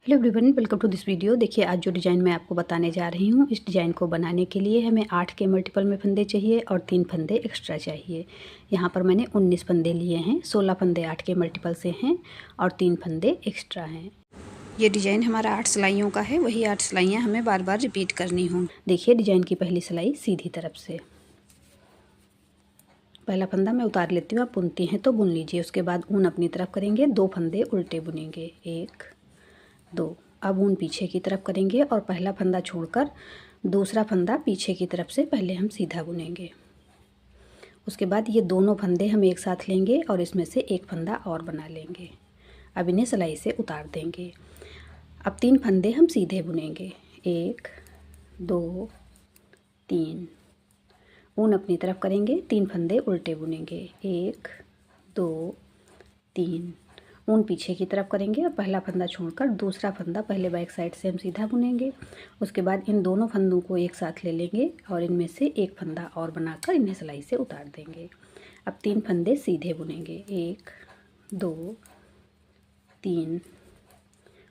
Hello everyone, welcome to this video. देखिए, आज जो डिज़ाइन मैं आपको बताने जा रही हूँ, इस डिज़ाइन को बनाने के लिए हमें 8 के मल्टीपल में फंदे चाहिए और 3 फंदे एक्स्ट्रा चाहिए। यहाँ पर मैंने 19 फंदे लिए हैं। 16 फंदे 8 के मल्टीपल से हैं और 3 फंदे एक्स्ट्रा हैं। ये डिज़ाइन हमारा 8 सिलाइयों का है। वही 8 सिलाइयाँ हमें बार बार रिपीट करनी हों। देखिए, डिज़ाइन की पहली सिलाई सीधी तरफ से, पहला फंदा मैं उतार लेती हूँ। आप बुनती हैं तो बुन लीजिए। उसके बाद ऊन अपनी तरफ करेंगे, 2 फंदे उल्टे बुनेंगे, 1 2। अब ऊन पीछे की तरफ करेंगे और पहला फंदा छोड़कर दूसरा फंदा पीछे की तरफ से पहले हम सीधा बुनेंगे। उसके बाद ये दोनों फंदे हम एक साथ लेंगे और इसमें से एक फंदा और बना लेंगे। अब इन्हें सिलाई से उतार देंगे। अब 3 फंदे हम सीधे बुनेंगे, 1 2 3। ऊन अपनी तरफ करेंगे, 3 फंदे उल्टे बुनेंगे, 1 2 3। ऊन पीछे की तरफ करेंगे और पहला फंदा छोड़कर दूसरा फंदा पहले बैक साइड से हम सीधा बुनेंगे। उसके बाद इन दोनों फंदों को एक साथ ले लेंगे और इनमें से एक फंदा और बनाकर इन्हें सिलाई से उतार देंगे। अब 3 फंदे सीधे बुनेंगे, 1 2 3।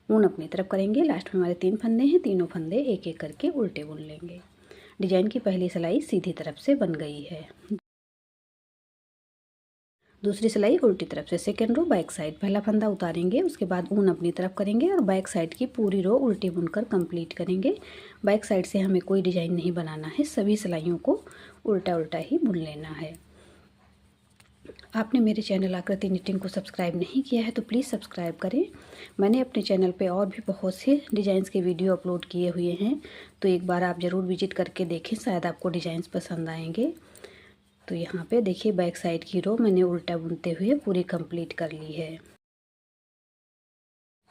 ऊन अपनी तरफ करेंगे, लास्ट में हमारे 3 फंदे हैं, तीनों फंदे एक एक करके उल्टे बुन लेंगे। डिजाइन की पहली सिलाई सीधी तरफ से बन गई है। दूसरी सिलाई उल्टी तरफ से, सेकेंड रो बैक साइड। पहला फंदा उतारेंगे, उसके बाद ऊन अपनी तरफ करेंगे और बैक साइड की पूरी रो उल्टी बुनकर कंप्लीट करेंगे। बैक साइड से हमें कोई डिजाइन नहीं बनाना है, सभी सिलाइयों को उल्टा उल्टा ही बुन लेना है। आपने मेरे चैनल आकृति निटिंग को सब्सक्राइब नहीं किया है तो प्लीज़ सब्सक्राइब करें। मैंने अपने चैनल पे और भी बहुत से डिज़ाइंस के वीडियो अपलोड किए हुए हैं, तो एक बार आप ज़रूर विजिट करके देखें, शायद आपको डिज़ाइंस पसंद आएंगे। तो यहाँ पे देखिए, बैक साइड की रो मैंने उल्टा बुनते हुए पूरी कंप्लीट कर ली है।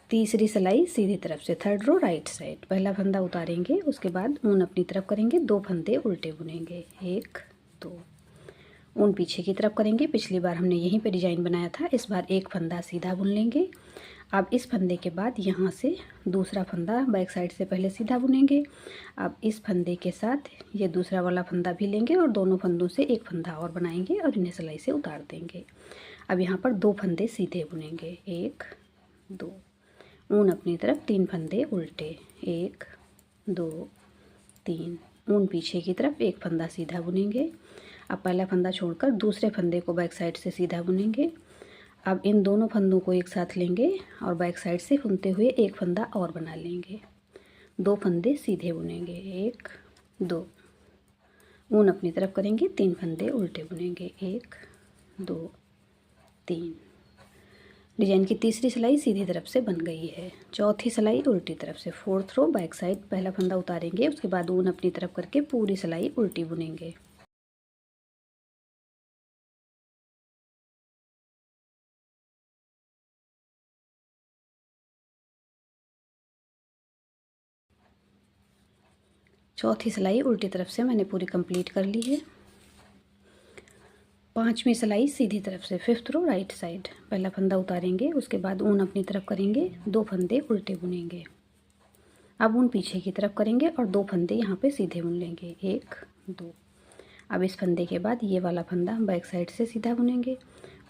तीसरी सिलाई सीधी तरफ से, थर्ड रो राइट साइड। पहला फंदा उतारेंगे, उसके बाद ऊन अपनी तरफ करेंगे, 2 फंदे उल्टे बुनेंगे, 1 2। ऊन पीछे की तरफ करेंगे, पिछली बार हमने यहीं पे डिजाइन बनाया था, इस बार एक फंदा सीधा बुन लेंगे। अब इस फंदे के बाद यहाँ से दूसरा फंदा बैक साइड से पहले सीधा बुनेंगे। अब इस फंदे के साथ ये दूसरा वाला फंदा भी लेंगे और दोनों फंदों से एक फंदा और बनाएंगे और इन्हें सिलाई से उतार देंगे। अब यहाँ पर 2 फंदे सीधे बुनेंगे, 1 2। ऊन अपनी तरफ, 3 फंदे उल्टे, 1 2 3। ऊन पीछे की तरफ, एक फंदा सीधा बुनेंगे। अब पहला फंदा छोड़कर दूसरे फंदे को बैक साइड से सीधा बुनेंगे। अब इन दोनों फंदों को एक साथ लेंगे और बैक साइड से बुनते हुए एक फंदा और बना लेंगे। 2 फंदे सीधे बुनेंगे, 1 2। ऊन अपनी तरफ करेंगे, 3 फंदे उल्टे बुनेंगे, 1 2 3। डिजाइन की तीसरी सिलाई सीधी तरफ से बन गई है। चौथी सिलाई उल्टी तरफ से, फोर्थ रो बैक साइड। पहला फंदा उतारेंगे, उसके बाद ऊन अपनी तरफ करके पूरी सिलाई उल्टी बुनेंगे। चौथी सिलाई उल्टी तरफ से मैंने पूरी कंप्लीट कर ली है। पांचवी सिलाई सीधी तरफ से, फिफ्थ रो राइट साइड। पहला फंदा उतारेंगे, उसके बाद ऊन अपनी तरफ करेंगे, 2 फंदे उल्टे बुनेंगे। अब ऊन पीछे की तरफ करेंगे और 2 फंदे यहाँ पे सीधे बुन लेंगे, 1 2। अब इस फंदे के बाद ये वाला फंदा हम बैक साइड से सीधा बुनेंगे।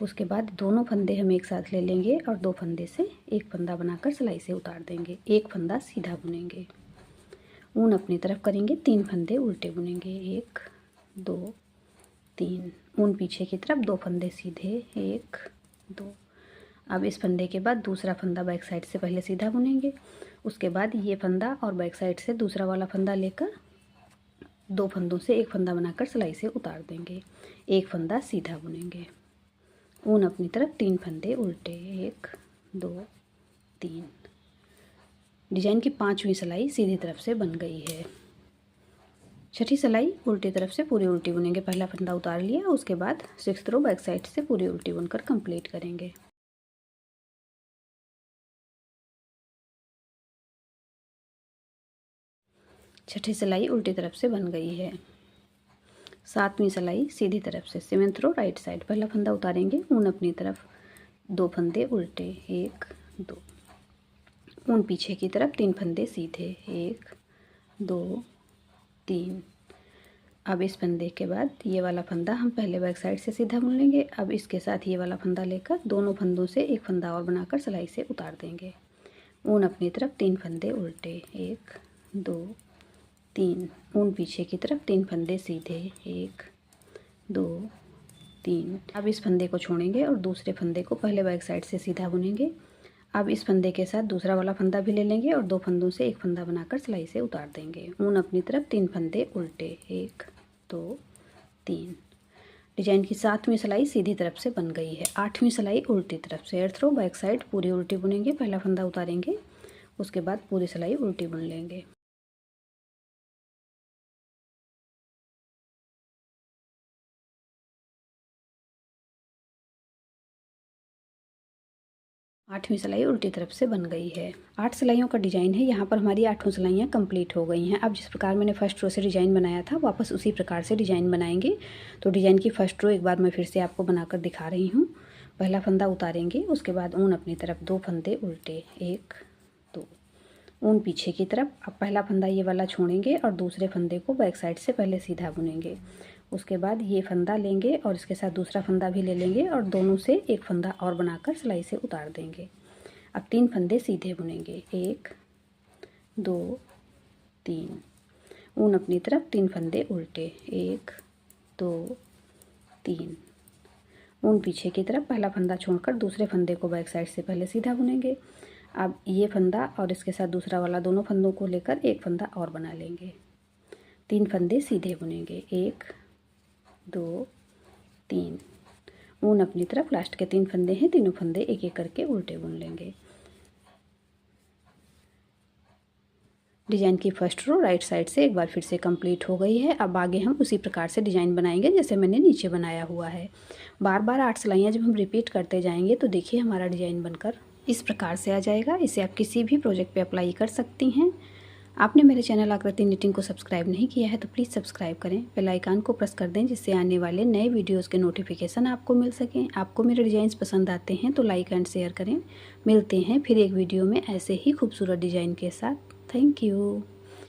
उसके बाद दोनों फंदे हम एक साथ ले लेंगे और 2 फंदे से एक फंदा बनाकर सिलाई से उतार देंगे। एक फंदा सीधा बुनेंगे, ऊन अपनी तरफ करेंगे, 3 फंदे उल्टे बुनेंगे, 1 2 3। ऊन पीछे की तरफ, 2 फंदे सीधे, 1 2। अब इस फंदे के बाद दूसरा फंदा बैक साइड से पहले सीधा बुनेंगे। उसके बाद ये फंदा और बैक साइड से दूसरा वाला फंदा लेकर 2 फंदों से एक फंदा बनाकर सिलाई से उतार देंगे। एक फंदा सीधा बुनेंगे, ऊन अपनी तरफ, 3 फंदे उल्टे, 1 2 3। डिजाइन की 5वीं सिलाई सीधी तरफ से बन गई है। छठी सिलाई उल्टी तरफ से पूरी उल्टी बुनेंगे। पहला फंदा उतार लिया, उसके बाद 6th रो बैक साइड से पूरी उल्टी बुनकर कंप्लीट करेंगे। छठी सिलाई उल्टी तरफ से बन गई है। 7वीं सिलाई सीधी तरफ से, 7th रो राइट साइड। पहला फंदा उतारेंगे, ऊन अपनी तरफ, 2 फंदे उल्टे, 1 2। ऊन पीछे की तरफ, 3 फंदे सीधे, 1 2 3। अब इस फंदे के बाद ये वाला फंदा हम पहले बैक साइड से सीधा बुन लेंगे। अब इसके साथ ये वाला फंदा लेकर दोनों फंदों से एक फंदा और बनाकर सिलाई से उतार देंगे। ऊन अपनी तरफ 3 फंदे उल्टे, 1 2 3, ऊन पीछे की तरफ 3 फंदे सीधे, 1 2 3। अब इस फंदे को छोड़ेंगे और दूसरे फंदे को पहले बैक साइड से सीधा बुनेंगे। अब इस फंदे के साथ दूसरा वाला फंदा भी ले लेंगे और 2 फंदों से एक फंदा बनाकर सिलाई से उतार देंगे। ऊन अपनी तरफ 3 फंदे उल्टे, 1 2 3। डिजाइन की 7वीं सिलाई सीधी तरफ से बन गई है। 8वीं सिलाई उल्टी तरफ से, एयर थ्रो बैक साइड पूरी उल्टी बुनेंगे। पहला फंदा उतारेंगे, उसके बाद पूरी सिलाई उल्टी बुन लेंगे। आठवीं सिलाई उल्टी तरफ से बन गई है। 8 सिलाइयों का डिजाइन है। यहाँ पर हमारी 8 सिलाइयाँ कंप्लीट हो गई हैं। अब जिस प्रकार मैंने फर्स्ट रो से डिजाइन बनाया था वापस उसी प्रकार से डिजाइन बनाएंगे। तो डिजाइन की फर्स्ट रो एक बार मैं फिर से आपको बनाकर दिखा रही हूँ। पहला फंदा उतारेंगे, उसके बाद ऊन अपनी तरफ 2 फंदे उल्टे, 1 2, ऊन पीछे की तरफ। अब पहला फंदा ये वाला छोड़ेंगे और दूसरे फंदे को बैक साइड से पहले सीधा बुनेंगे। उसके बाद ये फंदा लेंगे और इसके साथ दूसरा फंदा भी ले लेंगे और दोनों से एक फंदा और बनाकर सिलाई से उतार देंगे। अब 3 फंदे सीधे बुनेंगे, 1 2 3, ऊन अपनी तरफ 3 फंदे उल्टे, 1 2 3, ऊन पीछे की तरफ। पहला फंदा छोड़कर दूसरे फंदे को बैक साइड से पहले सीधा बुनेंगे। अब ये फंदा और इसके साथ दूसरा वाला दोनों फंदों को लेकर एक फंदा और बना लेंगे। 3 फंदे सीधे बुनेंगे, 1 2 3, ऊन अपनी तरफ। लास्ट के 3 फंदे हैं, तीनों फंदे एक एक करके उल्टे बुन लेंगे। डिजाइन की फर्स्ट रो राइट साइड से एक बार फिर से कंप्लीट हो गई है। अब आगे हम उसी प्रकार से डिजाइन बनाएंगे जैसे मैंने नीचे बनाया हुआ है। बार बार 8 सिलाइयाँ जब हम रिपीट करते जाएंगे तो देखिए हमारा डिजाइन बनकर इस प्रकार से आ जाएगा। इसे आप किसी भी प्रोजेक्ट पे अप्लाई कर सकती हैं। आपने मेरे चैनल आकृति निटिंग को सब्सक्राइब नहीं किया है तो प्लीज़ सब्सक्राइब करें, बेल आइकन को प्रेस कर दें जिससे आने वाले नए वीडियोस के नोटिफिकेशन आपको मिल सकें। आपको मेरे डिज़ाइंस पसंद आते हैं तो लाइक एंड शेयर करें। मिलते हैं फिर एक वीडियो में ऐसे ही खूबसूरत डिज़ाइन के साथ। Thank you.